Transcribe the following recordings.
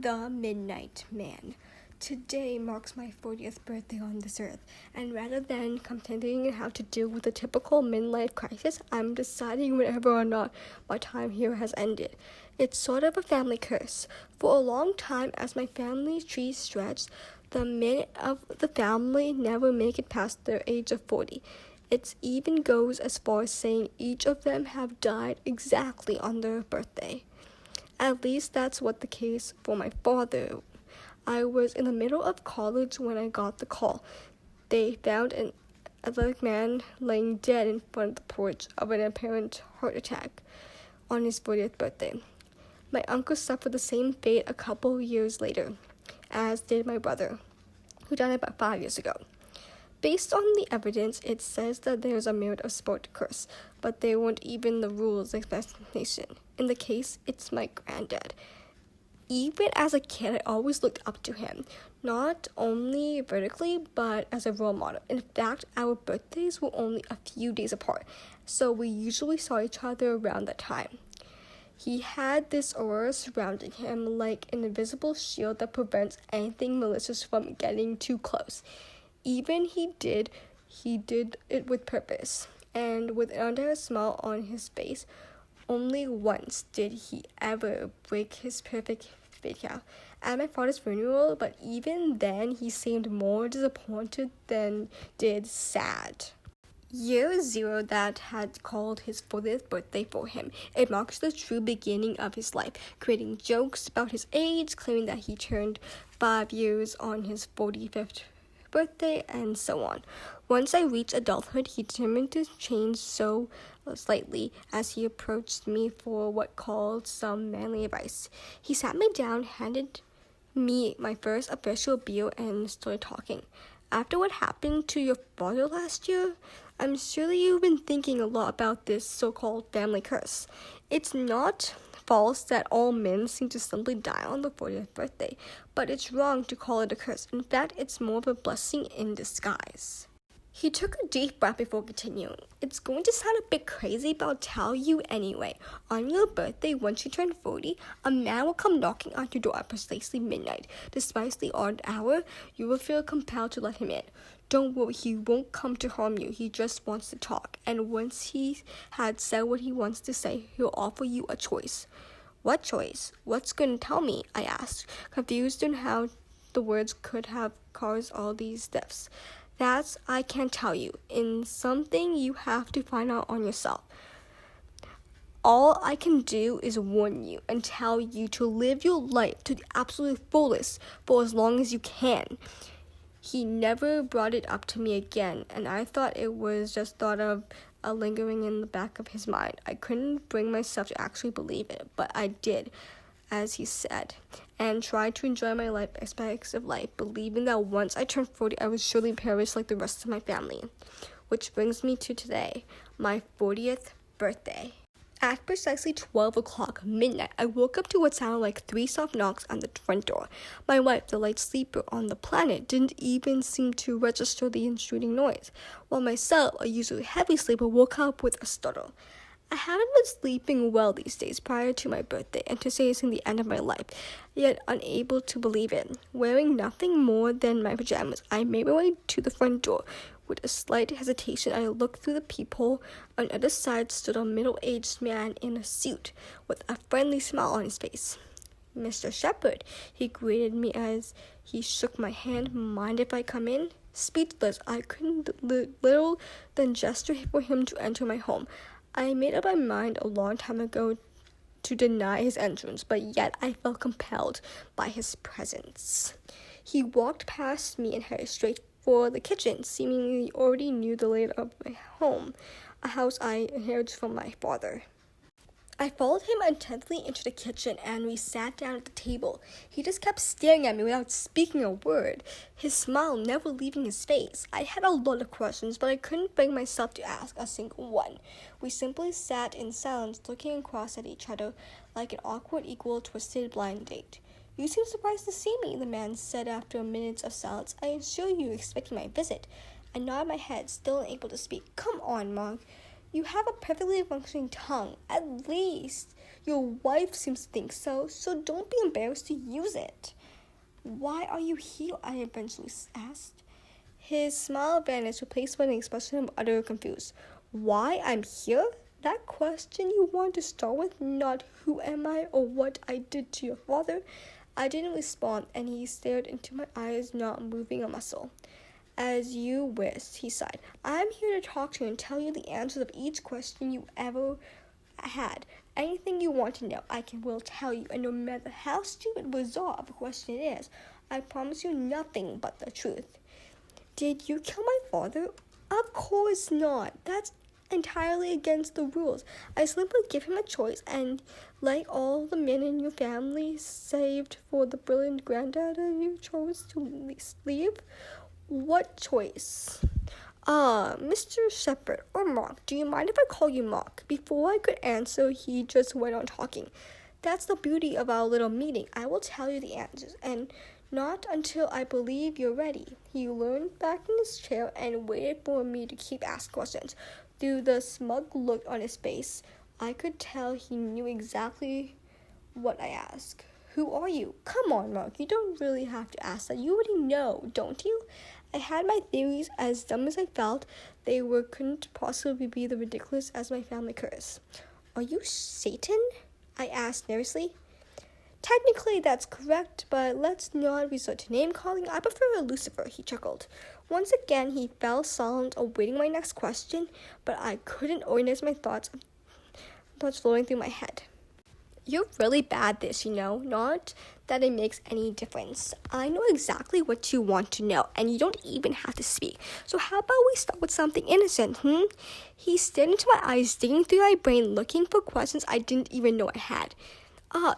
The Midnight Man. Today marks my 40th birthday on this earth, and rather than contending how to deal with the typical midlife crisis, I'm deciding whether or not my time here has ended. It's sort of a family curse. For a long time, as my family tree stretched, the men of the family never make it past their age of 40. It even goes as far as saying each of them have died exactly on their birthday. At least that's what the case for my father. I was in the middle of college when I got the call. They found an athletic man laying dead in front of the porch of an apparent heart attack on his 40th birthday. My uncle suffered the same fate a couple years later, as did my brother, who died about 5 years ago. Based on the evidence, it says that there's a merit of sport curse, but they weren't even the rules explanation. In the case, it's my granddad. Even as a kid, I always looked up to him, not only vertically, but as a role model. In fact, our birthdays were only a few days apart, so we usually saw each other around that time. He had this aura surrounding him like an invisible shield that prevents anything malicious from getting too close. Even he did it with purpose, and with an entire smile on his face. Only once did he ever break his perfect figure at my father's funeral, but even then he seemed more disappointed than did sad. Year zero that had called his 40th birthday for him. It marks the true beginning of his life, creating jokes about his age, claiming that he turned 5 years on his 45th birthday, and so on. Once I reached adulthood, he determined to change so slightly as he approached me for what called some manly advice. He sat me down, handed me my first official beer, and started talking. After what happened to your father last year, I'm sure that you've been thinking a lot about this so-called family curse. It's not false that all men seem to simply die on the 40th birthday, but it's wrong to call it a curse. In fact, it's more of a blessing in disguise. He took a deep breath before continuing. It's going to sound a bit crazy, but I'll tell you anyway. On your birthday, once you turn 40, a man will come knocking on your door at precisely midnight. Despite the odd hour, you will feel compelled to let him in. Don't worry, he won't come to harm you. He just wants to talk. And once he had said what he wants to say, he'll offer you a choice. What choice? What's going to tell me? I asked, confused on how the words could have caused all these deaths. That's I can't tell you. In something you have to find out on yourself. All I can do is warn you and tell you to live your life to the absolute fullest for as long as you can. He never brought it up to me again, and I thought it was just thought of lingering in the back of his mind. I couldn't bring myself to actually believe it, but I did, as he said, and tried to enjoy my life aspects of life, believing that once I turned 40, I would surely perish like the rest of my family. Which brings me to today, my 40th birthday. At precisely 12 o'clock midnight, I woke up to what sounded like 3 soft knocks on the front door. My wife, the light sleeper on the planet, didn't even seem to register the intruding noise, while myself, a usually heavy sleeper, woke up with a startle. I haven't been sleeping well these days prior to my birthday, anticipating the end of my life, yet unable to believe it. Wearing nothing more than my pajamas, I made my way to the front door. With a slight hesitation, I looked through the peephole. On the other side stood a middle-aged man in a suit, with a friendly smile on his face. "Mr. Shepherd," he greeted me as he shook my hand. "Mind if I come in?" Speechless, I couldn't little than gesture for him to enter my home. I made up my mind a long time ago to deny his entrance, but yet I felt compelled by his presence. He walked past me and headed straight for the kitchen, seemingly already knew the layout of my home, a house I inherited from my father. I followed him intently into the kitchen, and we sat down at the table. He just kept staring at me without speaking a word, his smile never leaving his face. I had a lot of questions, but I couldn't bring myself to ask a single one. We simply sat in silence, looking across at each other like an awkward equal twisted blind date. "You seem surprised to see me," the man said after a minute of silence. "I assure you expecting my visit." I nodded my head, still unable to speak. "Come on, Mark. You have a perfectly functioning tongue. At least your wife seems to think so, so don't be embarrassed to use it. Why are you here? I eventually asked. His smile vanished, replaced by an expression of utter confusion. Why I'm here? That question you want to start with, not who am I or what I did to your father. I didn't respond, and he stared into my eyes, not moving a muscle. As you wish, he sighed. I'm here to talk to you and tell you the answers of each question you ever had. Anything you want to know, will tell you, and no matter how stupid, bizarre of a question it is, I promise you nothing but the truth. Did you kill my father? Of course not. That's entirely against the rules. I simply give him a choice, and like all the men in your family, saved for the brilliant granddaughter you chose to leave. What choice? Mr. Shepherd, or Mark, do you mind if I call you Mark? Before I could answer, he just went on talking. That's the beauty of our little meeting. I will tell you the answers, and not until I believe you're ready. He leaned back in his chair and waited for me to keep asking questions. Through the smug look on his face, I could tell he knew exactly what I asked. Who are you? Come on, Mark. You don't really have to ask that. You already know, don't you? I had my theories. As dumb as I felt, couldn't possibly be as ridiculous as my family curse. Are you Satan? I asked nervously. Technically, that's correct, but let's not resort to name-calling. I prefer Lucifer, he chuckled. Once again, he fell silent, awaiting my next question, but I couldn't organize my thoughts flowing through my head. You're really bad at this, not that it makes any difference. I know exactly what you want to know, and you don't even have to speak. So how about we start with something innocent, He stared into my eyes, digging through my brain, looking for questions I didn't even know I had.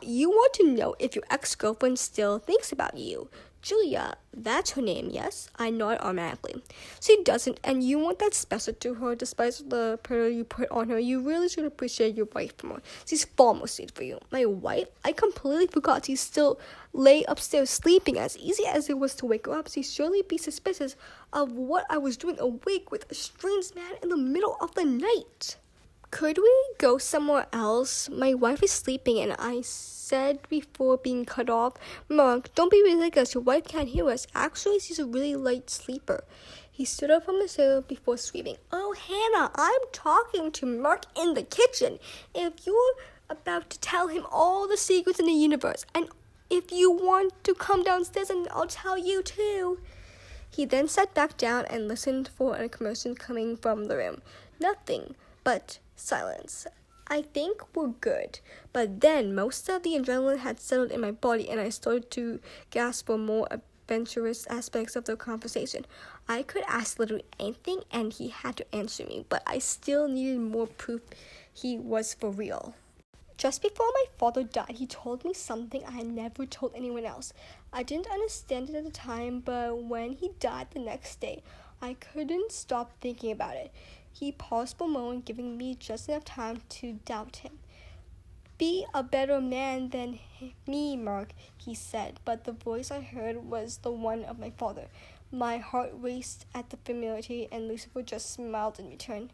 You want to know if your ex-girlfriend still thinks about you. Julia, that's her name, yes? I nod automatically. She doesn't, and you want that special to her despite the pressure you put on her. You really should appreciate your wife more. She's far more sweet for you. My wife? I completely forgot she still lay upstairs sleeping. As easy as it was to wake her up, she'd surely be suspicious of what I was doing awake with a strange man in the middle of the night. Could we go somewhere else? My wife is sleeping, and I said before being cut off, Mark, don't be ridiculous. Your wife can't hear us. Actually, she's a really light sleeper. He stood up from his chair before screaming, Oh, Hannah, I'm talking to Mark in the kitchen. If you're about to tell him all the secrets in the universe, and if you want to come downstairs, and I'll tell you too. He then sat back down and listened for a commotion coming from the room. Nothing but silence. I think we're good. But then most of the adrenaline had settled in my body, and I started to gasp for more adventurous aspects of the conversation. I could ask literally anything, and he had to answer me, but I still needed more proof he was for real. Just before my father died, he told me something I had never told anyone else. I didn't understand it at the time, but when he died the next day, I couldn't stop thinking about it. He paused for a moment, giving me just enough time to doubt him. Be a better man than me, Mark, he said, but the voice I heard was the one of my father. My heart raced at the familiarity, and Lucifer just smiled in return.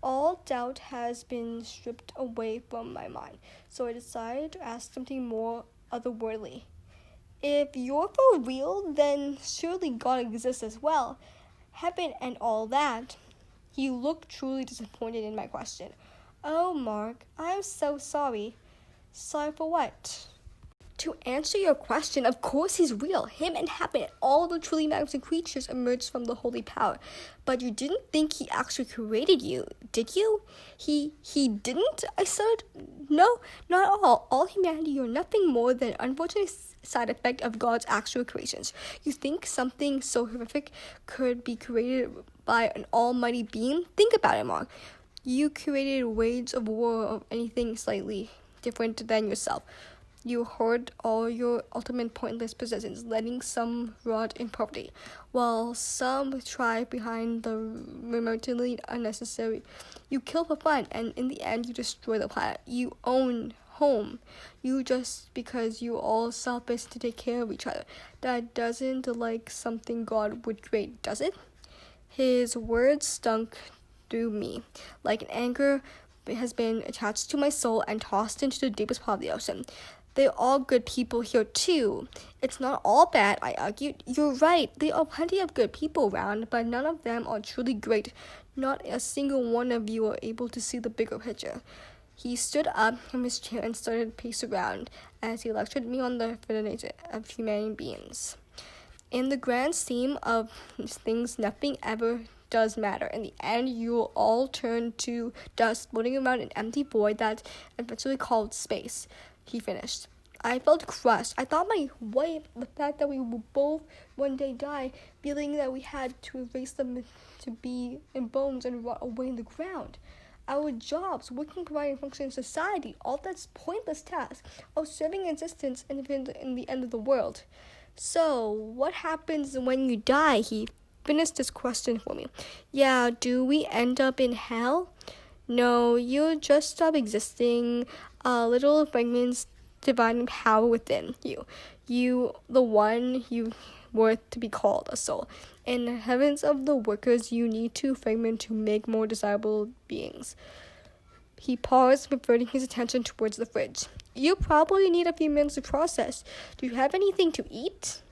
All doubt has been stripped away from my mind, so I decided to ask something more otherworldly. If you're for real, then surely God exists as well. Heaven and all that. He looked truly disappointed in my question. Oh, Mark, I'm so sorry. Sorry for what? To answer your question, of course he's real. Him and heaven and all the truly magnificent creatures emerged from the holy power. But you didn't think he actually created you, did you? He didn't? I said, no, not all. All humanity are nothing more than an unfortunate side effect of God's actual creations. You think something so horrific could be created by an almighty being? Think about it, Mark. You created waves of war of anything slightly different than yourself. You hoard all your ultimate pointless possessions, letting some rot in poverty, while some thrive behind the remotely unnecessary. You kill for fun, and in the end, you destroy the planet. You own home. You just because you all selfish to take care of each other. That doesn't like something God would create, does it? His words stunk through me, like an anchor has been attached to my soul and tossed into the deepest part of the ocean. They're all good people here too. It's not all bad, I argued. You're right, there are plenty of good people around, but none of them are truly great. Not a single one of you are able to see the bigger picture. He stood up from his chair and started to pace around as he lectured me on the finitude of human beings. In the grand scheme of things, nothing ever does matter. In the end, you'll all turn to dust floating around an empty void that eventually called space, he finished. I felt crushed. I thought my wife, the fact that we will both one day die, feeling that we had to erase them to be in bones and rot away in the ground. Our jobs, working, providing, functioning in society, all that's pointless tasks of serving existence in the end of the world. So, what happens when you die? He finished this question for me. Yeah, do we end up in hell? No, you just stop existing. Little fragments divine power within you. You, the one you worth to be called a soul. In the heavens of the workers, you need to fragment to make more desirable beings. He paused, reverting his attention towards the fridge. You probably need a few minutes to process. Do you have anything to eat?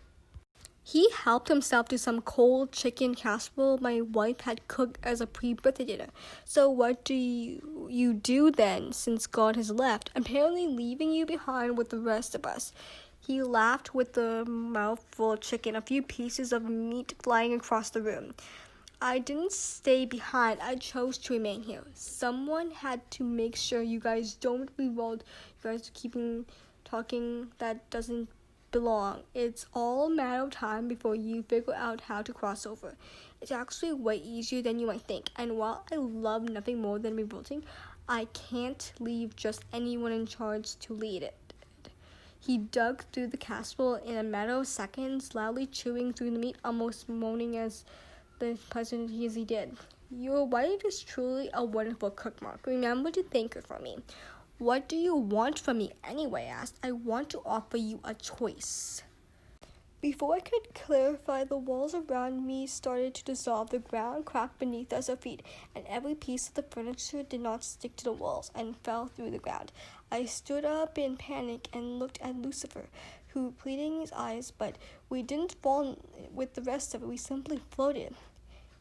He helped himself to some cold chicken casserole my wife had cooked as a pre-birthday dinner. So what do you do then, since God has left, apparently leaving you behind with the rest of us? He laughed with a mouthful of chicken, a few pieces of meat flying across the room. I didn't stay behind. I chose to remain here. Someone had to make sure you guys don't revolt. You guys keeping talking that doesn't belong. It's all a matter of time before you figure out how to cross over. It's actually way easier than you might think. And while I love nothing more than revolting, I can't leave just anyone in charge to lead it. He dug through the casserole in a matter of seconds, loudly chewing through the meat, almost moaning as pleasant as he did. Your wife is truly a wonderful cook, Mark. Remember to thank her for me. What do you want from me anyway? I asked. I want to offer you a choice. Before I could clarify, the walls around me started to dissolve. The ground cracked beneath us our feet, and every piece of the furniture did not stick to the walls and fell through the ground. I stood up in panic and looked at Lucifer, who pleading his eyes, but we didn't fall with the rest of it. We simply floated.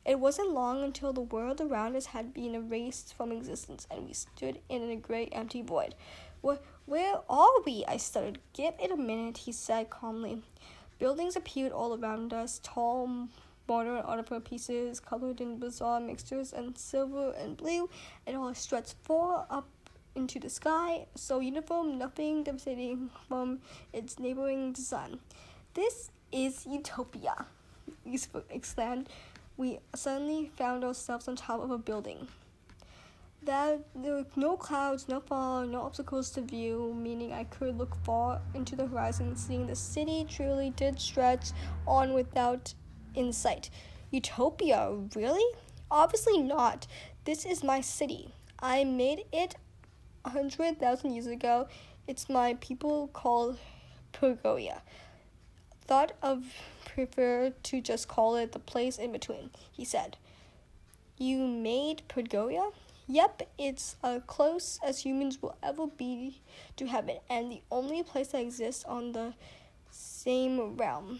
It wasn't long until the world around us had been erased from existence, and we stood in a great empty void. Where are we? I stuttered. Give it a minute, he said calmly. Buildings appeared all around us, tall modern art pieces colored in bizarre mixtures and silver and blue, and all stretched far up into the sky, so uniform, nothing devastating from its neighboring sun. This is utopia, Yusuf exclaimed. We suddenly found ourselves on top of a building. There were no clouds, no fog, no obstacles to view, meaning I could look far into the horizon, seeing the city truly did stretch on without insight. Utopia, really? Obviously not. This is my city. I made it 100,000 years ago. It's my people called Pergoia. Thought of prefer to just call it the place in between, he said. You made Pergoia? Yep, it's as close as humans will ever be to heaven, and the only place that exists on the same realm,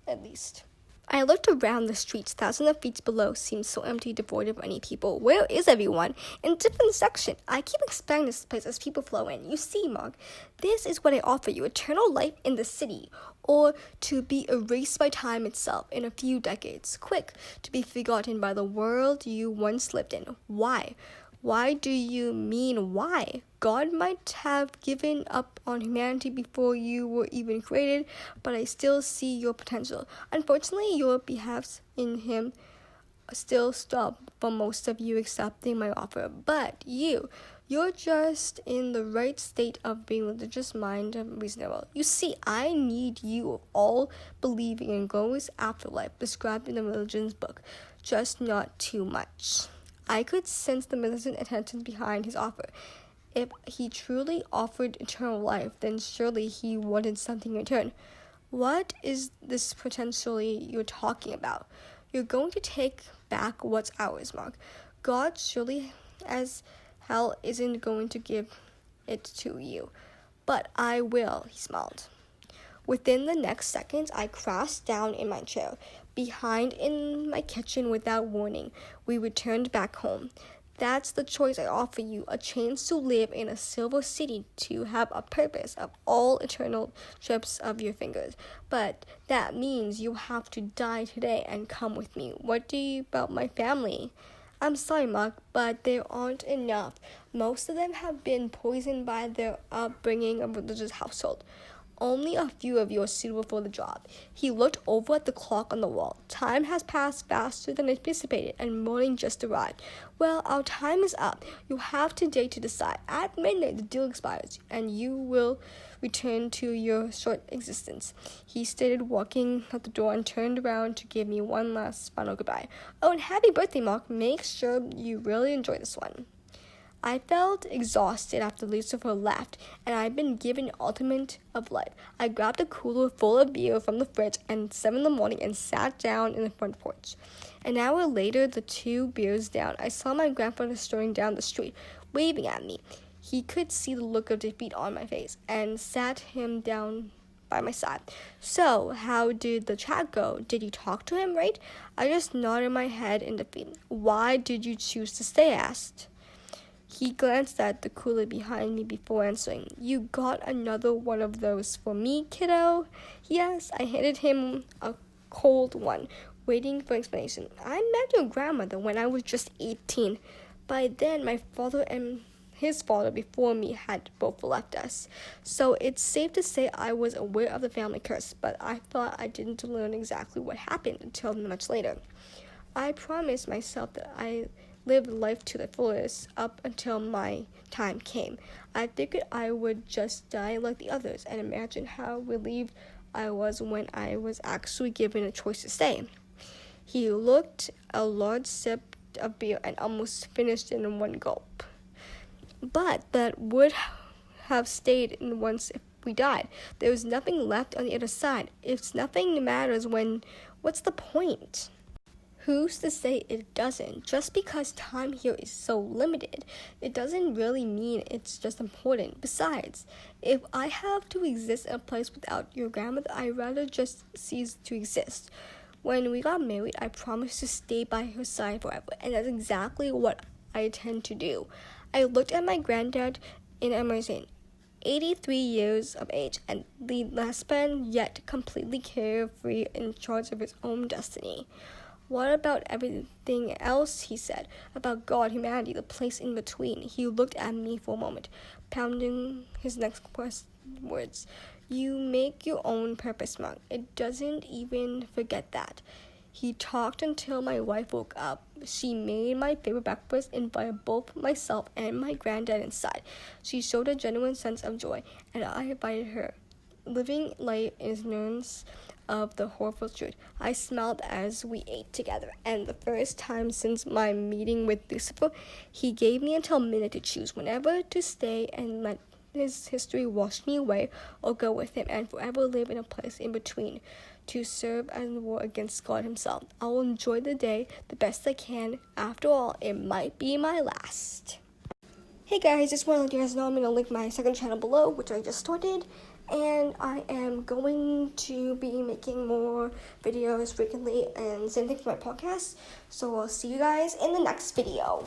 at least. I looked around the streets. Thousands of feet below seemed so empty, devoid of any people. Where is everyone? In different sections. I keep expanding this place as people flow in. You see, Mark, this is what I offer you. Eternal life in the city, or to be erased by time itself in a few decades. Quick, to be forgotten by the world you once lived in. Why? Why do you mean why? God might have given up on humanity before you were even created, but I still see your potential. Unfortunately, your behalves in him still stop for most of you accepting my offer. But you're just in the right state of being religious mind and reasonable. You see, I need you all believing in glorious afterlife described in the religion's book, just not too much. I could sense the militant intentions behind his offer. If he truly offered eternal life, then surely he wanted something in return. What is this potentially you're talking about? You're going to take back what's ours, Mark. God surely as hell isn't going to give it to you. But I will, he smiled. Within the next seconds, I crashed down in my chair, behind in my kitchen without warning. We returned back home. That's the choice I offer you, a chance to live in a silver city, to have a purpose of all eternal trips of your fingers. But that means you have to die today and come with me. What do you about my family? I'm sorry, Mark, but there aren't enough. Most of them have been poisoned by their upbringing of a religious household. Only a few of you are suitable for the job. He looked over at the clock on the wall. Time has passed faster than anticipated, and morning just arrived. Well, our time is up. You have today to decide. At midnight, the deal expires, and you will return to your short existence. He started walking out the door and turned around to give me one last final goodbye. Oh, and happy birthday, Mark. Make sure you really enjoy this one. I felt exhausted after Lucifer left, and I'd been given the ultimate of life. I grabbed a cooler full of beer from the fridge at 7 a.m. and sat down in the front porch. An hour later, the 2 beers down, I saw my grandfather strolling down the street, waving at me. He could see the look of defeat on my face, and sat him down by my side. So, how did the chat go? Did you talk to him, right? I just nodded my head in defeat. Why did you choose to stay? I asked. He glanced at the cooler behind me before answering. You got another one of those for me, kiddo? Yes, I handed him a cold one, waiting for explanation. I met your grandmother when I was just 18. By then, my father and his father before me had both left us. So it's safe to say I was aware of the family curse, but I thought I didn't learn exactly what happened until much later. I promised myself that I lived life to the fullest up until my time came. I figured I would just die like the others, and imagine how relieved I was when I was actually given a choice to stay. He looked a large sip of beer and almost finished it in one gulp. But that would have stayed in once if we died. There was nothing left on the other side. If nothing matters, what's the point? Who's to say it doesn't? Just because time here is so limited, it doesn't really mean it's just important. Besides, if I have to exist in a place without your grandmother, I'd rather just cease to exist. When we got married, I promised to stay by her side forever, and that's exactly what I intend to do. I looked at my granddad in admiration, 83 years of age, and the last man yet completely carefree, in charge of his own destiny. What about everything else, he said, about God, humanity, the place in between? He looked at me for a moment, pounding his next words. You make your own purpose, Mark. It doesn't even forget that. He talked until my wife woke up. She made my favorite breakfast, invited both myself and my granddad inside. She showed a genuine sense of joy, and I invited her. Living life in ignorance of the horrible truth. I smiled as we ate together, and the first time since my meeting with Lucifer, he gave me until midnight to choose whenever to stay and let his history wash me away, or go with him and forever live in a place in between, to serve and war against God himself. I will enjoy the day the best I can. After all, it might be my last. Hey guys, just want to let you guys know I'm going to link my second channel below, which I just started. And I am going to be making more videos frequently, and same thing for my podcast. So I'll see you guys in the next video.